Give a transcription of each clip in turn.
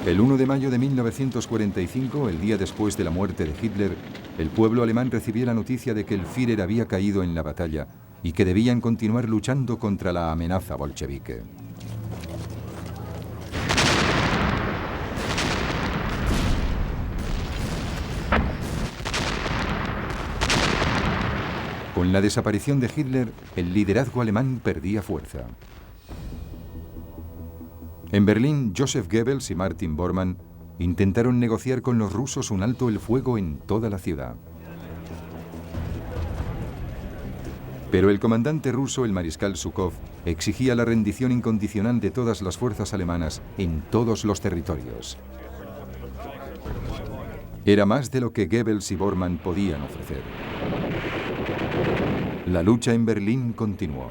El 1 de mayo de 1945, el día después de la muerte de Hitler, el pueblo alemán recibió la noticia de que el Führer había caído en la batalla y que debían continuar luchando contra la amenaza bolchevique. Con la desaparición de Hitler, el liderazgo alemán perdía fuerza. En Berlín, Joseph Goebbels y Martin Bormann intentaron negociar con los rusos un alto el fuego en toda la ciudad. Pero el comandante ruso, el mariscal Zhukov, exigía la rendición incondicional de todas las fuerzas alemanas en todos los territorios. Era más de lo que Goebbels y Bormann podían ofrecer. La lucha en Berlín continuó.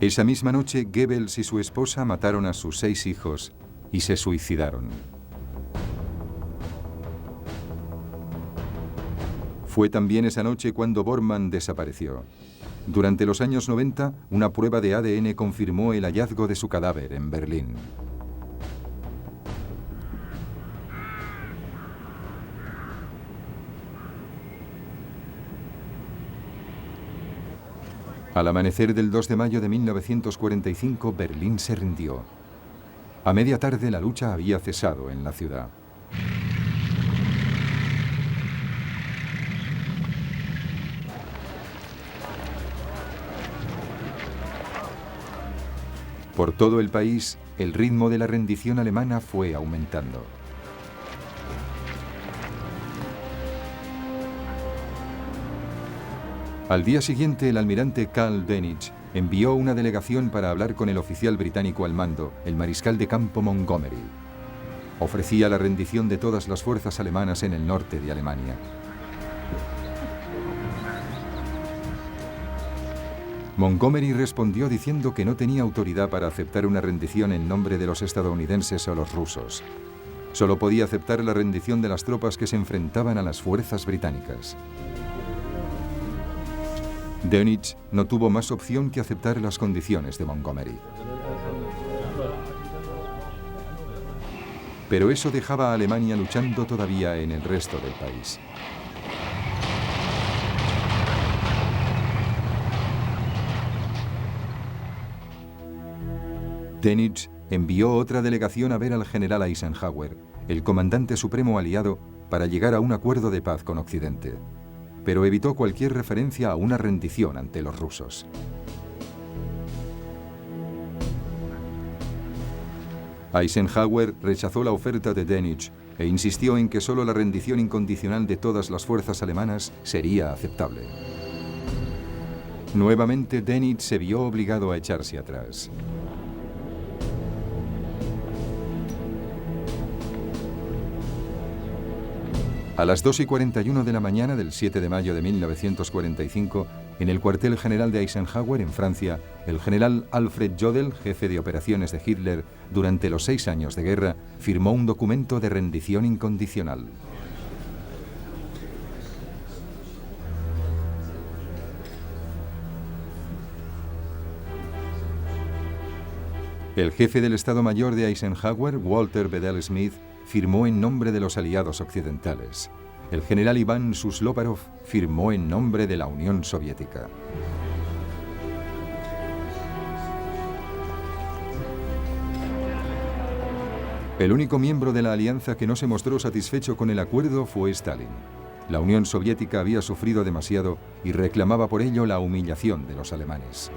Esa misma noche, Goebbels y su esposa mataron a sus 6 hijos y se suicidaron. Fue también esa noche cuando Bormann desapareció. Durante los años 90, una prueba de ADN confirmó el hallazgo de su cadáver en Berlín. Al amanecer del 2 de mayo de 1945, Berlín se rindió. A media tarde, la lucha había cesado en la ciudad. Por todo el país, el ritmo de la rendición alemana fue aumentando. Al día siguiente, el almirante Karl Dönitz envió una delegación para hablar con el oficial británico al mando, el mariscal de campo Montgomery. Ofrecía la rendición de todas las fuerzas alemanas en el norte de Alemania. Montgomery respondió diciendo que no tenía autoridad para aceptar una rendición en nombre de los estadounidenses o los rusos. Solo podía aceptar la rendición de las tropas que se enfrentaban a las fuerzas británicas. Dönitz no tuvo más opción que aceptar las condiciones de Montgomery. Pero eso dejaba a Alemania luchando todavía en el resto del país. Dönitz envió otra delegación a ver al general Eisenhower, el comandante supremo aliado, para llegar a un acuerdo de paz con Occidente, pero evitó cualquier referencia a una rendición ante los rusos. Eisenhower rechazó la oferta de Dönitz e insistió en que solo la rendición incondicional de todas las fuerzas alemanas sería aceptable. Nuevamente, Dönitz se vio obligado a echarse atrás. A las 2:41 de la mañana del 7 de mayo de 1945, en el cuartel general de Eisenhower, en Francia, el general Alfred Jodl, jefe de operaciones de Hitler durante los 6 años de guerra, firmó un documento de rendición incondicional. El jefe del Estado Mayor de Eisenhower, Walter Bedell Smith, firmó en nombre de los aliados occidentales. El general Iván Susloparov firmó en nombre de la Unión Soviética. El único miembro de la alianza que no se mostró satisfecho con el acuerdo fue Stalin. La Unión Soviética había sufrido demasiado y reclamaba por ello la humillación de los alemanes.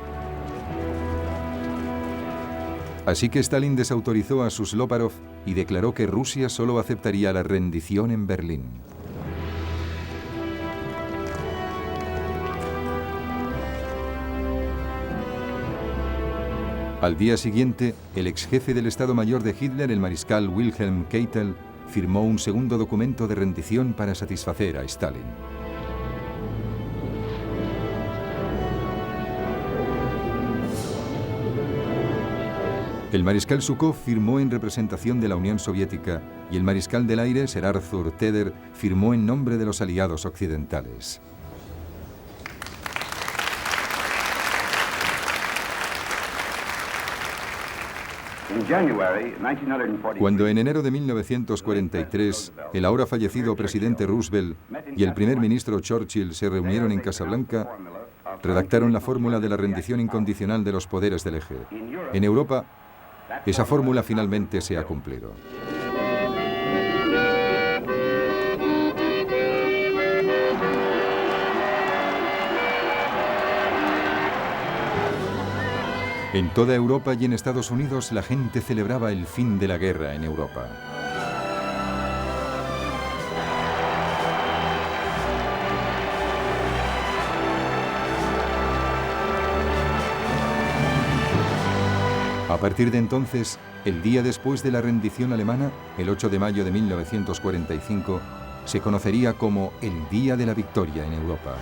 Así que Stalin desautorizó a Susloparov y declaró que Rusia solo aceptaría la rendición en Berlín. Al día siguiente, el ex jefe del Estado Mayor de Hitler, el mariscal Wilhelm Keitel, firmó un segundo documento de rendición para satisfacer a Stalin. El mariscal Zhukov firmó en representación de la Unión Soviética y el mariscal del aire, Sir Arthur Tedder, firmó en nombre de los aliados occidentales. Cuando en enero de 1943 el ahora fallecido presidente Roosevelt y el primer ministro Churchill se reunieron en Casablanca, redactaron la fórmula de la rendición incondicional de los poderes del eje. En Europa, esa fórmula finalmente se ha cumplido. En toda Europa y en Estados Unidos la gente celebraba el fin de la guerra en Europa. A partir de entonces, el día después de la rendición alemana, el 8 de mayo de 1945, se conocería como el Día de la Victoria en Europa.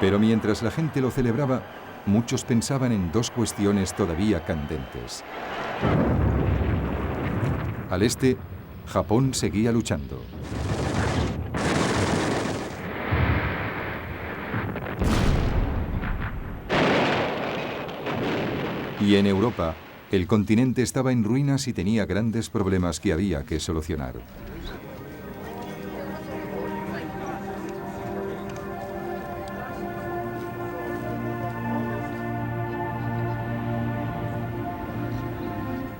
Pero mientras la gente lo celebraba, muchos pensaban en dos cuestiones todavía candentes. Al este, Japón seguía luchando. Y en Europa, el continente estaba en ruinas y tenía grandes problemas que había que solucionar.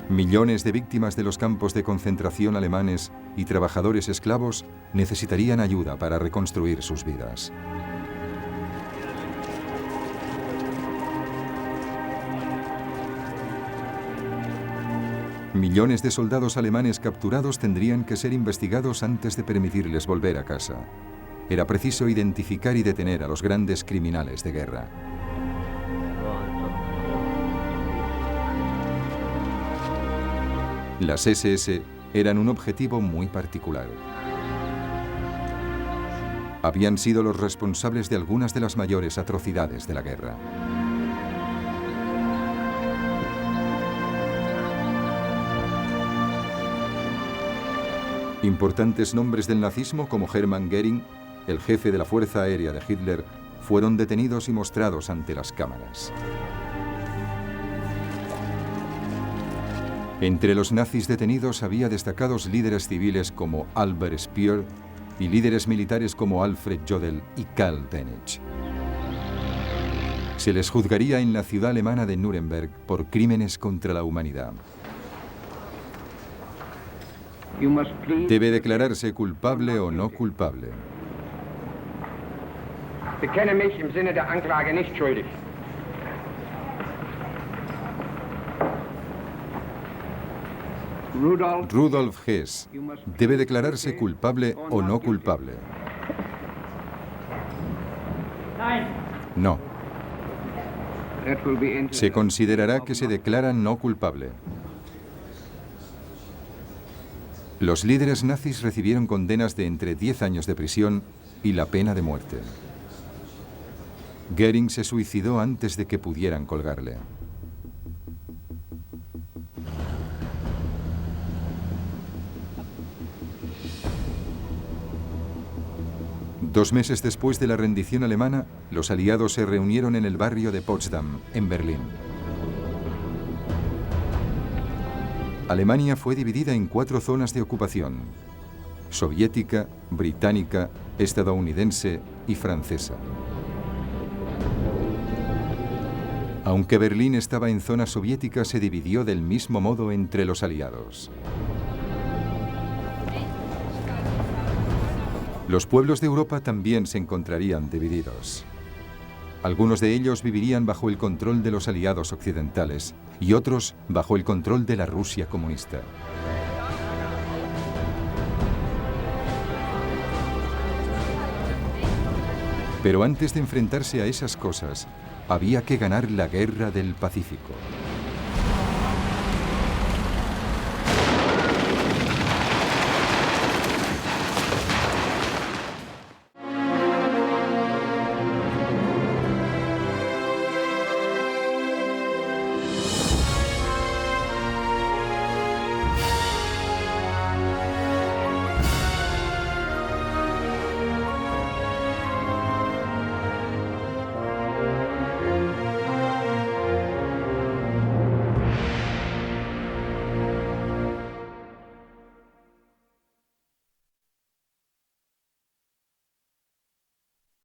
Millones de víctimas de los campos de concentración alemanes y trabajadores esclavos necesitarían ayuda para reconstruir sus vidas. Millones de soldados alemanes capturados tendrían que ser investigados antes de permitirles volver a casa. Era preciso identificar y detener a los grandes criminales de guerra. Las SS eran un objetivo muy particular. Habían sido los responsables de algunas de las mayores atrocidades de la guerra. Importantes nombres del nazismo como Hermann Göring, el jefe de la Fuerza Aérea de Hitler, fueron detenidos y mostrados ante las cámaras. Entre los nazis detenidos había destacados líderes civiles como Albert Speer y líderes militares como Alfred Jodl y Karl Dönitz. Se les juzgaría en la ciudad alemana de Nuremberg por crímenes contra la humanidad. Debe declararse culpable o no culpable. Bekenne mich im Sinne der Anklage nicht schuldig. Rudolf Hess debe declararse culpable o no culpable. No. Se considerará que se declara no culpable. Los líderes nazis recibieron condenas de entre 10 años de prisión y la pena de muerte. Göring se suicidó antes de que pudieran colgarle. Dos meses después de la rendición alemana, los aliados se reunieron en el barrio de Potsdam, en Berlín. Alemania fue dividida en 4 zonas de ocupación: soviética, británica, estadounidense y francesa. Aunque Berlín estaba en zona soviética, se dividió del mismo modo entre los aliados. Los pueblos de Europa también se encontrarían divididos. Algunos de ellos vivirían bajo el control de los aliados occidentales y otros bajo el control de la Rusia comunista. Pero antes de enfrentarse a esas cosas, había que ganar la guerra del Pacífico.